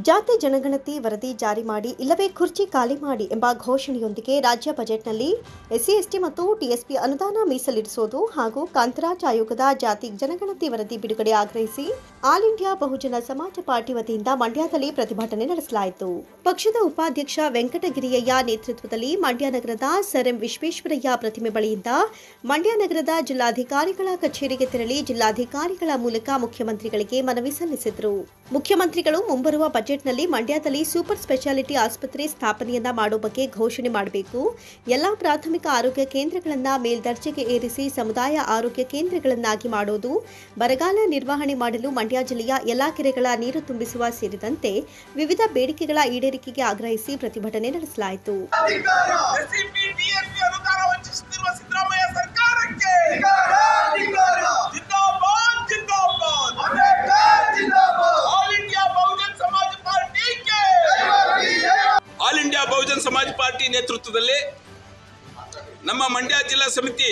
ಜಾತಿ ಜನಗಣತಿ ವರದಿ ಜಾರಿ ಮಾಡಿ ಇಲ್ಲವೇ ಕುರ್ಚಿ ಖಾಲಿ ಮಾಡಿ ಎಂಬ ಘೋಷಣೆಯೊಂದಿಗೆ ರಾಜ್ಯ ಬಜೆಟ್ನಲ್ಲಿ ಎಸ್ಸಿ ಎಸ್ಟಿ ಮತ್ತು ಟಿಎಸ್ಪಿ ಅನುದಾನ ಮೀಸಲಿರಿಸುವುದು ಹಾಗೂ ಕಾಂತರಾಜ್ ಆಯೋಗದ ಜಾತಿ ಜನಗಣತಿ ವರದಿ ಬಿಡುಗಡೆ ಆಗ್ರಹಿಸಿ ಆಲ್ ಇಂಡಿಯಾ ಬಹುಜನ ಸಮಾಜ ಪಾರ್ಟಿ ವತಿಯಿಂದ ಮಂಡ್ಯದಲ್ಲಿ ಪ್ರತಿಭಟನೆ ನಡೆಸಲಾಯಿತು. ಪಕ್ಷದ ಉಪಾಧ್ಯಕ್ಷ ವೆಂಕಟಗಿರಿಯಯ್ಯ ನೇತೃತ್ವದಲ್ಲಿ ಮಂಡ್ಯ ನಗರದ ಸರ್ ಎಂ ವಿಶ್ವೇಶ್ವರಯ್ಯ ಪ್ರತಿಮೆ ಬಳಿಯಿಂದ ಮಂಡ್ಯ ನಗರದ ಜಿಲ್ಲಾಧಿಕಾರಿಗಳ ಕಚೇರಿಗೆ ತೆರಳಿ ಜಿಲ್ಲಾಧಿಕಾರಿಗಳ ಮೂಲಕ ಮುಖ್ಯಮಂತ್ರಿಗಳಿಗೆ ಮನವಿ ಸಲ್ಲಿಸಿದರು. ಮುಖ್ಯಮಂತ್ರಿಗಳು ಮುಂಬರುವ ಬಜೆಟ್ನಲ್ಲಿ ಮಂಡ್ಯದಲ್ಲಿ ಸೂಪರ್ ಸ್ಪೆಷಾಲಿಟಿ ಆಸ್ಪತ್ರೆ ಸ್ಥಾಪನೆಯನ್ನ ಮಾಡುವ ಬಗ್ಗೆ ಘೋಷಣೆ ಮಾಡಬೇಕು. ಎಲ್ಲಾ ಪ್ರಾಥಮಿಕ ಆರೋಗ್ಯ ಕೇಂದ್ರಗಳನ್ನು ಮೇಲ್ದರ್ಜೆಗೆ ಏರಿಸಿ ಸಮುದಾಯ ಆರೋಗ್ಯ ಕೇಂದ್ರಗಳನ್ನಾಗಿ ಮಾಡೋದು, ಬರಗಾಲ ನಿರ್ವಹಣೆ ಮಾಡಲು ಮಂಡ್ಯ ಜಿಲ್ಲೆಯ ಎಲ್ಲಾ ಕೆರೆಗಳ ನೀರು ತುಂಬಿಸುವ ಸೇರಿದಂತೆ ವಿವಿಧ ಬೇಡಿಕೆಗಳ ಈಡೇರಿಕೆಗೆ ಆಗ್ರಹಿಸಿ ಪ್ರತಿಭಟನೆ ನಡೆಸಲಾಯಿತು. ಆಲ್ ಇಂಡಿಯಾ ಬಹುಜನ್ ಸಮಾಜ ಪಾರ್ಟಿ ನೇತೃತ್ವದಲ್ಲಿ ನಮ್ಮ ಮಂಡ್ಯ ಜಿಲ್ಲಾ ಸಮಿತಿ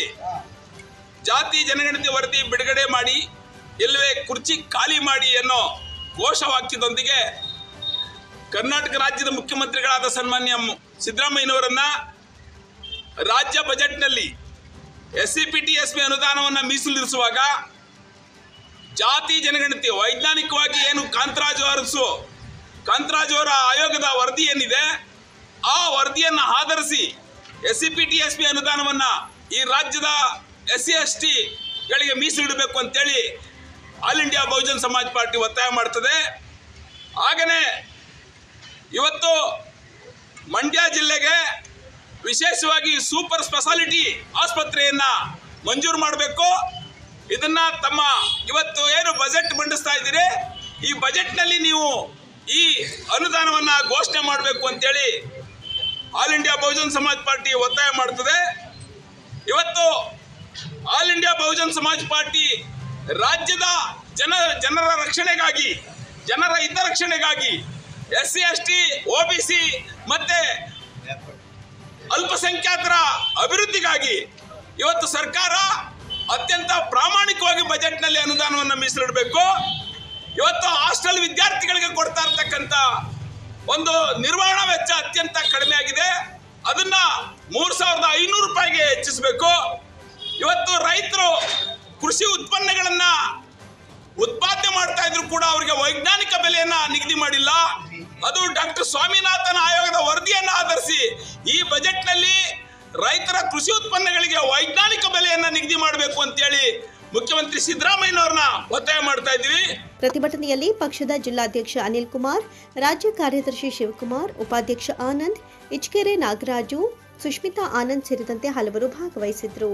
ಜಾತಿ ಜನಗಣತಿ ವರದಿ ಬಿಡುಗಡೆ ಮಾಡಿ ಇಲ್ಲವೇ ಕುರ್ಚಿ ಖಾಲಿ ಮಾಡಿ ಅನ್ನೋ ಘೋಷವಾಕ್ಯದೊಂದಿಗೆ ಕರ್ನಾಟಕ ರಾಜ್ಯದ ಮುಖ್ಯಮಂತ್ರಿಗಳಾದ ಸನ್ಮಾನ್ಯ ಸಿದ್ದರಾಮಯ್ಯನವರನ್ನ ರಾಜ್ಯ ಬಜೆಟ್ನಲ್ಲಿ SCPTSP ಅನುದಾನವನ್ನು ಮೀಸಲಿರಿಸುವಾಗ ಜಾತಿ ಜನಗಣತಿ ವೈಜ್ಞಾನಿಕವಾಗಿ ಏನು ಕಾಂತರಾಜ್ ಅವರ ಆಯೋಗದ ವರದಿ ಏನಿದೆ ಆ ವರದಿಯನ್ನು ಆಧರಿಸಿ SCPTSP ಅನುದಾನವನ್ನು ಈ ರಾಜ್ಯದ SC ST ಗಳಿಗೆ ಮೀಸಲಿಡಬೇಕು ಅಂತೇಳಿ ಆಲ್ ಇಂಡಿಯಾ ಬಹುಜನ್ ಸಮಾಜ ಪಾರ್ಟಿ ಒತ್ತಾಯ ಮಾಡ್ತದೆ. ಹಾಗನೇ ಇವತ್ತು ಮಂಡ್ಯ ಜಿಲ್ಲೆಗೆ ವಿಶೇಷವಾಗಿ ಸೂಪರ್ ಸ್ಪೆಷಾಲಿಟಿ ಆಸ್ಪತ್ರೆಯನ್ನು ಮಂಜೂರು ಮಾಡಬೇಕು. ಇದನ್ನ ತಮ್ಮ ಇವತ್ತು ಏನು ಬಜೆಟ್ ಮಂಡಿಸ್ತಾ ಇದ್ದೀರಿ ಈ ಬಜೆಟ್ನಲ್ಲಿ ನೀವು ಈ ಅನುದಾನವನ್ನು ಘೋಷಣೆ ಮಾಡಬೇಕು ಅಂತೇಳಿ ಆಲ್ ಇಂಡಿಯಾ ಬಹುಜನ್ ಸಮಾಜ ಪಾರ್ಟಿ ಒತ್ತಾಯ ಮಾಡ್ತದೆ. ಇವತ್ತು ಆಲ್ ಇಂಡಿಯಾ ಬಹುಜನ್ ಸಮಾಜ ಪಾರ್ಟಿ ರಾಜ್ಯದ ಜನರ ರಕ್ಷಣೆಗಾಗಿ, ಜನರ ಹಿತರಕ್ಷಣೆಗಾಗಿ, SC ST OBC ಮತ್ತೆ ಅಲ್ಪಸಂಖ್ಯಾತರ ಅಭಿವೃದ್ಧಿಗಾಗಿ ಇವತ್ತು ಸರ್ಕಾರ ಅತ್ಯಂತ ಪ್ರಾಮಾಣಿಕವಾಗಿ ಬಜೆಟ್ನಲ್ಲಿ ಅನುದಾನವನ್ನು ಮೀಸಲಿಡಬೇಕು. ಇವತ್ತು ಹಾಸ್ಟೆಲ್ ವಿದ್ಯಾರ್ಥಿಗಳಿಗೆ ಕೊಡ್ತಾ ಇರ್ತಕ್ಕಂಥ ಒಂದು ನಿರ್ವಹಣಾ ವೆಚ್ಚ ಅತ್ಯಂತ ಕಡಿಮೆ ಆಗಿದೆ. ಅದನ್ನ 3,500 ರೂಪಾಯಿಗೆ ಹೆಚ್ಚಿಸಬೇಕು. ಇವತ್ತು ರೈತರು ಕೃಷಿ ಉತ್ಪನ್ನಗಳನ್ನ ಉತ್ಪಾದನೆ ಮಾಡ್ತಾ ಇದ್ರು ಕೂಡ ಅವರಿಗೆ ವೈಜ್ಞಾನಿಕ ಬೆಲೆಯನ್ನ ನಿಗದಿ ಮಾಡಿಲ್ಲ. ಅದು ಡಾಕ್ಟರ್ ಸ್ವಾಮಿನಾಥನ್ ಆಯೋಗದ ವರದಿಯನ್ನು ಆಧರಿಸಿ ಈ ಬಜೆಟ್ನಲ್ಲಿ ರೈತರ ಕೃಷಿ ಉತ್ಪನ್ನಗಳಿಗೆ ವೈಜ್ಞಾನಿಕ ಬೆಲೆಯನ್ನ ನಿಗದಿ ಮಾಡಬೇಕು ಅಂತೇಳಿ ಮುಖ್ಯಮಂತ್ರಿ ಸಿದ್ದರಾಮಯ್ಯನವರನ್ನ ಒತ್ತಾಯ ಮಾಡ್ತಾ ಇದ್ದೀವಿ. ಪ್ರತಿಭಟನೆಯಲ್ಲಿ ಪಕ್ಷದ ಜಿಲ್ಲಾಧ್ಯಕ್ಷ ಅನಿಲ್ ಕುಮಾರ್, ರಾಜ್ಯ ಕಾರ್ಯದರ್ಶಿ ಶಿವಕುಮಾರ್, ಉಪಾಧ್ಯಕ್ಷ ಆನಂದ್, ಇಚ್ಕೆರೆ ನಾಗರಾಜು, ಸುಷ್ಮಿತಾ ಆನಂದ್ ಸೇರಿದಂತೆ ಹಲವರು ಭಾಗವಹಿಸಿದ್ರು.